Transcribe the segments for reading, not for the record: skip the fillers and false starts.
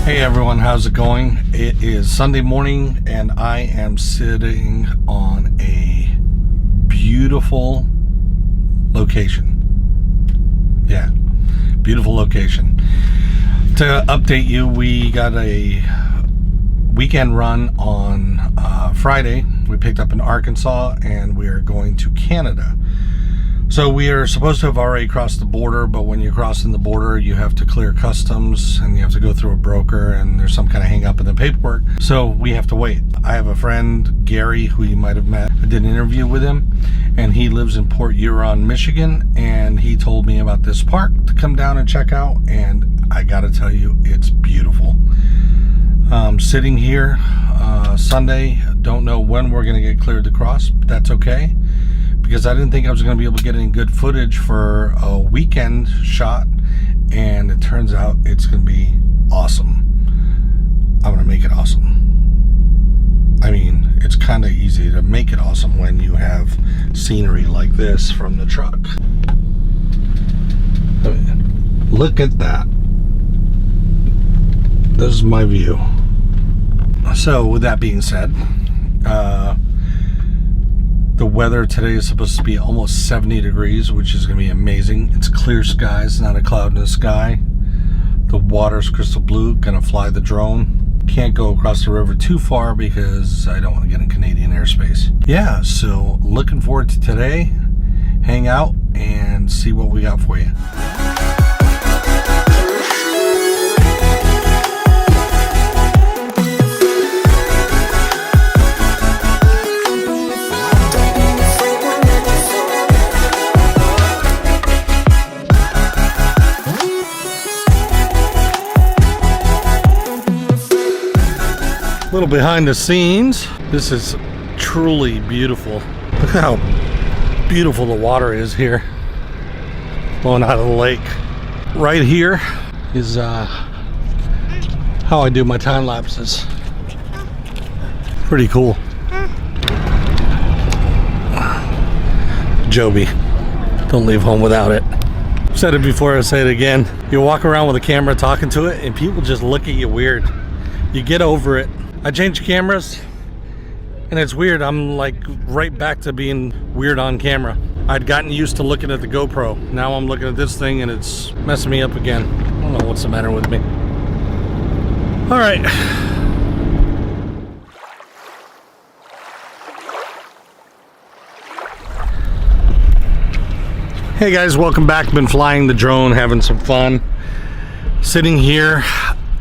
Hey everyone, how's it going? It is Sunday morning and I am sitting on a beautiful location. Yeah, beautiful location. To update you, we got a weekend run on Friday. We picked up in Arkansas and we are going to Canada. So we are supposed to have already crossed the border, but when you're crossing the border, you have to clear customs and you have to go through a broker and there's some kind of hang up in the paperwork. So we have to wait. I have a friend, Gary, who you might have met. I did an interview with him and he lives in Port Huron, Michigan. And he told me about this park to come down and check out. And I gotta tell you, it's beautiful. Sitting here Sunday, don't know when we're gonna get cleared to cross, but that's okay. Because I didn't think I was going to be able to get any good footage for a weekend shot, and it turns out it's going to be awesome. I'm going to make it awesome. I mean, it's kind of easy to make it awesome when you have scenery like this from the truck. I mean, look at that. This is my view. So with that being said, the weather today is supposed to be almost 70 degrees, which is going to be amazing. It's clear skies, not a cloud in the sky. The water's crystal blue. Going to fly the drone. Can't go across the river too far because I don't want to get in Canadian airspace. Yeah, so looking forward to today. Hang out and see what we got for you. A little behind the scenes. This is truly beautiful. Look how beautiful the water is here flowing out of the lake. Right here is how I do my time lapses. Pretty cool. Joby, don't leave home without it. I've said it before, I'll say it again. You walk around with a camera talking to it and people just look at you weird. You get over it. I changed cameras and it's weird. I'm like right back to being weird on camera. I'd gotten used to looking at the GoPro. Now I'm looking at this thing and it's messing me up again. I don't know what's the matter with me. All right. Hey guys, welcome back. Been flying the drone, having some fun. Sitting here,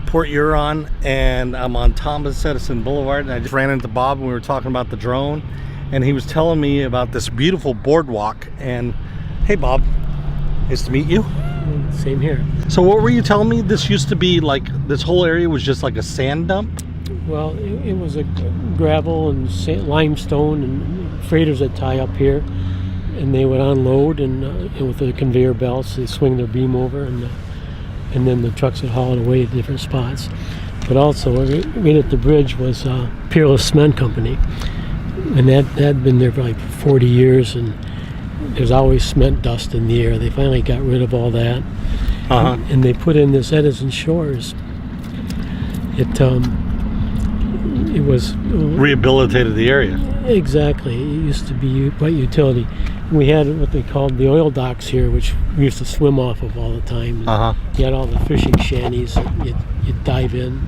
Port Huron, and I'm on Thomas Edison Boulevard, and I just ran into Bob and we were talking about the drone, and he was telling me about this beautiful boardwalk. And hey Bob, nice to meet you. Same here. So what were you telling me? This used to be like, this whole area was just like a sand dump? Well, it was a gravel and limestone and freighters that tie up here, and they would unload and with the conveyor belts they swing their beam over, and then the trucks would haul it away to different spots. But also, right at the bridge was Peerless Cement Company, and that had been there for like 40 years, and there's always cement dust in the air. They finally got rid of all that, and they put in this Edison Shores. It was rehabilitated the area. Exactly. It used to be white utility. We had what they called the oil docks here, which we used to swim off of all the time. You had all the fishing shanties. You'd dive in.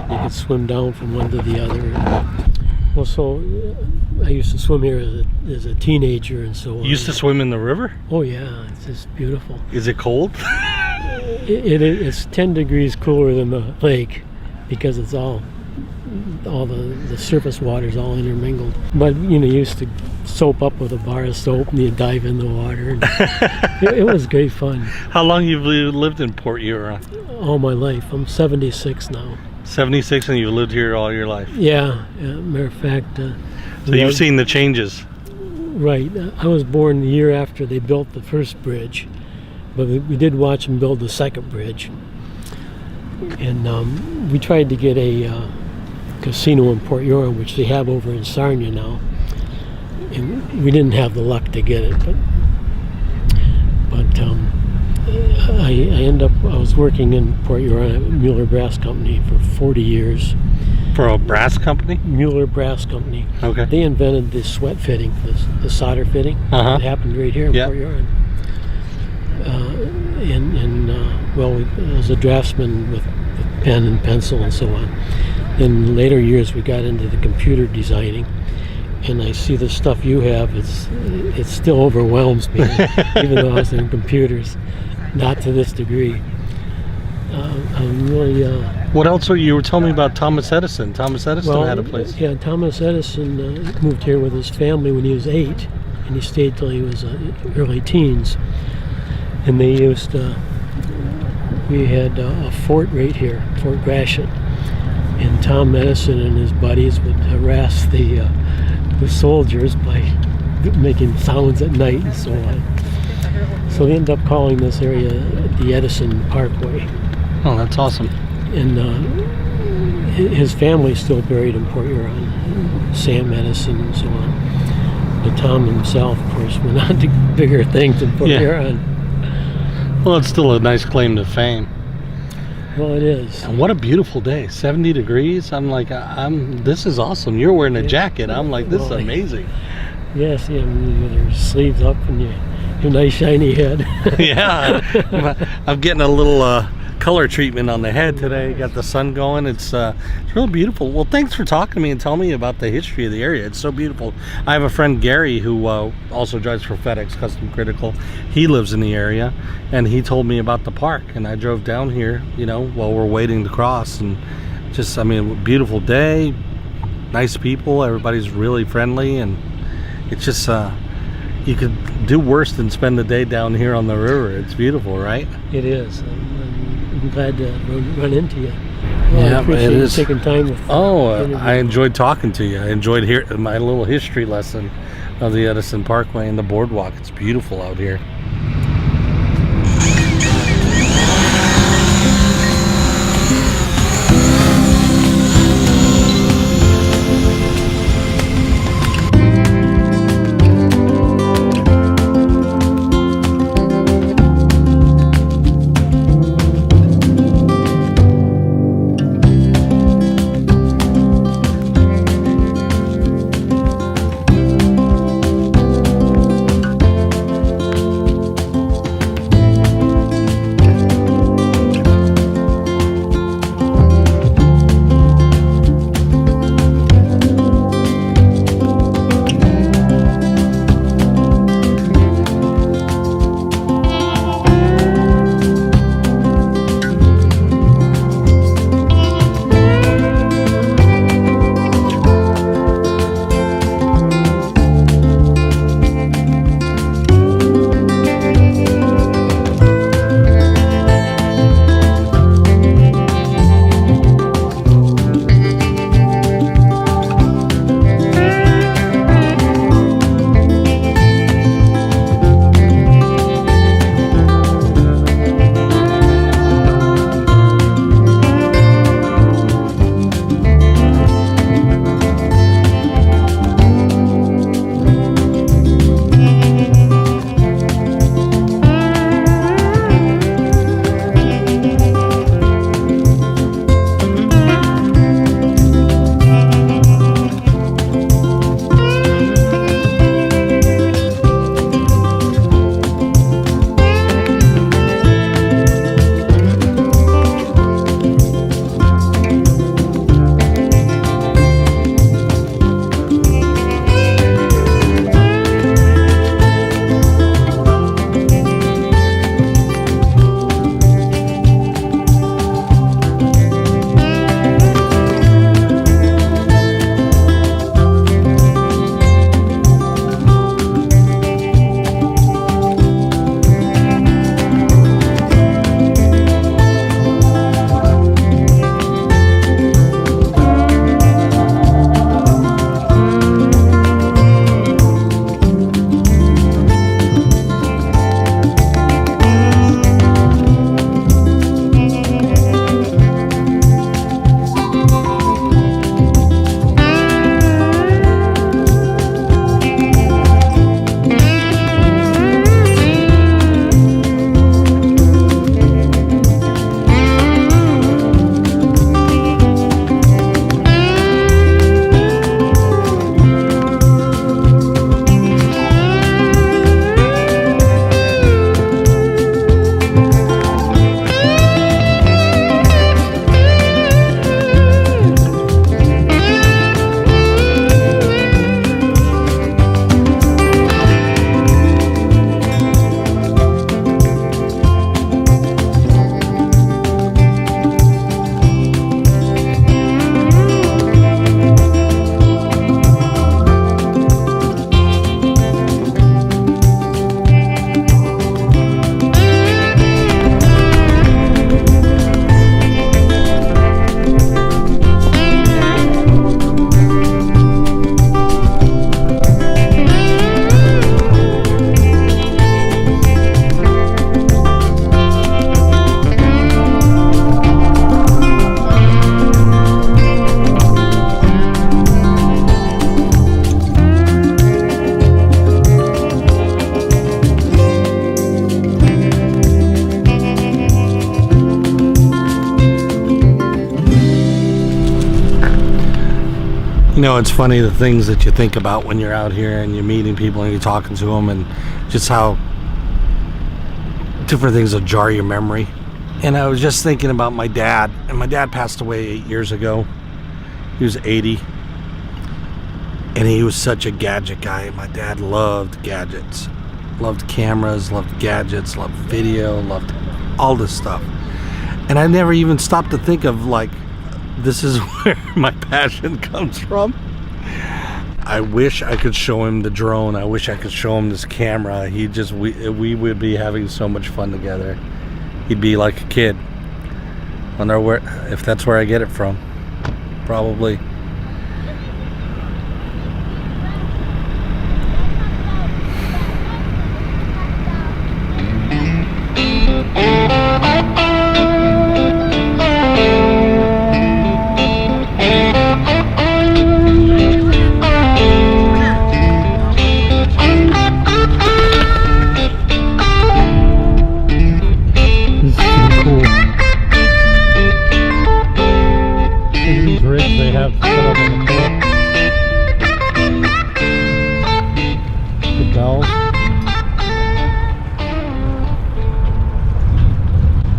You could swim down from one to the other. Well, so I used to swim here as a teenager and so on. You used to swim in the river? Oh yeah, it's just beautiful. Is it cold? It's 10 degrees cooler than the lake because it's all all the surface water's all intermingled. But you used to soap up with a bar of soap and you dive in the water. And it was great fun. How long you've lived in Port Huron? All my life. I'm 76 now. 76, and you've lived here all your life. Yeah, matter of fact. So you've seen the changes. Right. I was born the year after they built the first bridge, but we did watch them build the second bridge. And we tried to get a casino in Port Huron, which they have over in Sarnia now. And we didn't have the luck to get it, but I was working in Port Huron at Mueller Brass Company for 40 years. For a brass company? Mueller Brass Company. Okay. They invented the sweat fitting, the solder fitting. Uh-huh. It happened right here in Port Huron. I was a draftsman with pen and pencil and so on. In later years, we got into the computer designing, and I see the stuff you have. It still overwhelms me, even though I was in computers, not to this degree. I'm really. What else you were telling me about Thomas Edison? Thomas Edison had a place. Yeah, Thomas Edison moved here with his family when he was 8, and he stayed till he was early teens. And they used. We had a fort right here, Fort Gratiot, and Tom Edison and his buddies would harass the soldiers by making sounds at night and so on. So they ended up calling this area the Edison Parkway. Oh, that's awesome. And his family's still buried in Port Huron, Sam Edison and so on. But Tom himself, of course, went on to bigger things in Port Huron. Well, it's still a nice claim to fame. Well, it is. And what a beautiful day. 70 degrees. I'm like, this is awesome. You're wearing a jacket. I'm like, this is amazing. Yes, with your sleeves up and your nice shiny head. Yeah. I'm getting a little color treatment on the head today. Got the sun going. It's real beautiful. Well, thanks for talking to me and telling me about the history of the area. It's so beautiful. I have a friend, Gary, who also drives for FedEx Custom Critical. He lives in the area, and he told me about the park, and I drove down here, while we're waiting to cross, and just, beautiful day, nice people, everybody's really friendly, and it's just you could do worse than spend the day down here on the river. It's beautiful, right? It is. I'm glad to run into you. Well, I appreciate you taking time with I enjoyed talking to you. I enjoyed my little history lesson of the Edison Parkway and the boardwalk. It's beautiful out here. You know, it's funny the things that you think about when you're out here and you're meeting people and you're talking to them, and just how different things will jar your memory. And I was just thinking about my dad, and my dad passed away 8 years ago. He was 80, and he was such a gadget guy. My dad loved gadgets, loved cameras, loved gadgets, loved video, loved all this stuff. And I never even stopped to think of, like, this is where my passion comes from. I wish I could show him the drone. I wish I could show him this camera. We would be having so much fun together. He'd be like a kid. I wonder where, if that's where I get it from. Probably.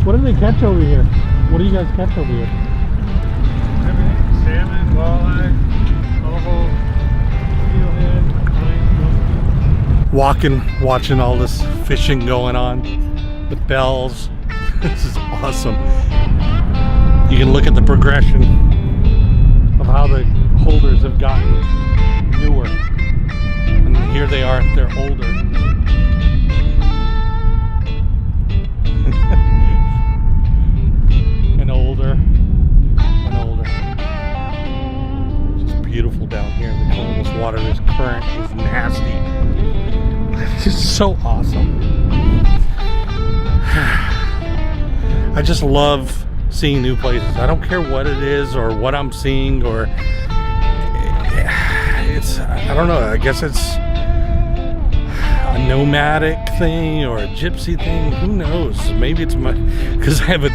What do they catch over here? What do you guys catch over here? Everything. Salmon, walleye, coho, steelhead, Watching all this fishing going on with bells. This is awesome. You can look at the progression of how the holders have gotten newer. And here they are, they're older. and older. Just beautiful down here. The colorless water, this current is nasty. It's just so awesome. I just love seeing new places. I don't care what it is or what I'm seeing, or I don't know, I guess it's a nomadic thing or a gypsy thing. Who knows? Maybe it's because I have a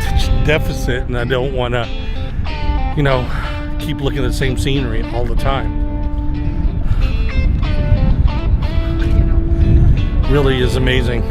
deficit and I don't want to, keep looking at the same scenery all the time. Really is amazing.